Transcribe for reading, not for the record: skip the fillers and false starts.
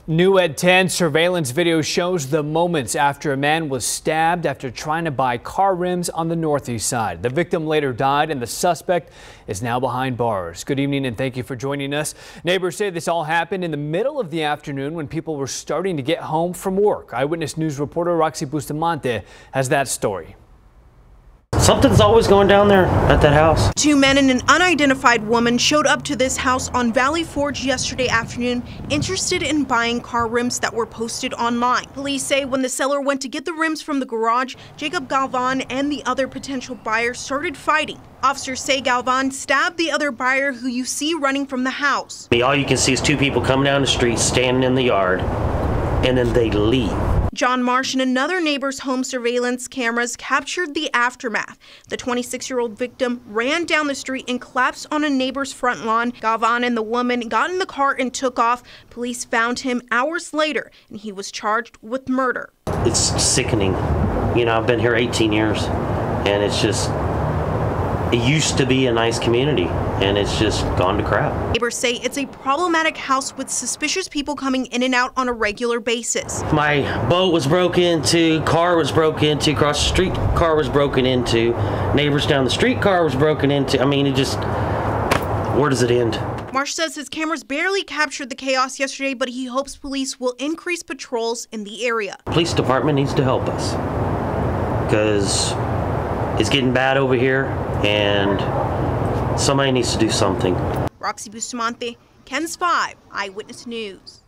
New at 10, surveillance video shows the moments after a man was stabbed after trying to buy car rims on the northeast side. The victim later died and the suspect is now behind bars. Good evening and thank you for joining us. Neighbors say this all happened in the middle of the afternoon when people were starting to get home from work. Eyewitness News reporter Roxy Bustamante has that story. Something's always going down there at that house. Two men and an unidentified woman showed up to this house on Valley Forge yesterday afternoon, interested in buying car rims that were posted online. Police say when the seller went to get the rims from the garage, Jacob Galvan and the other potential buyer started fighting. Officers say Galvan stabbed the other buyer, who you see running from the house. All you can see is two people coming down the street, standing in the yard, and then they leave. John Marsh and another neighbor's home surveillance cameras captured the aftermath. The 26-year-old victim ran down the street and collapsed on a neighbor's front lawn. Galvan and the woman got in the car and took off. Police found him hours later, and he was charged with murder. It's sickening. You know, I've been here 18 years, and it's just, it used to be a nice community, and it's just gone to crap. Neighbors say it's a problematic house with suspicious people coming in and out on a regular basis. My boat was broke into, car was broken into, across the street car was broken into, neighbors down the street car was broken into. I mean, it just, where does it end? Marsh says his cameras barely captured the chaos yesterday, but he hopes police will increase patrols in the area. Police department needs to help us because it's getting bad over here and somebody needs to do something. Roxy Bustamante, KENS 5 Eyewitness News.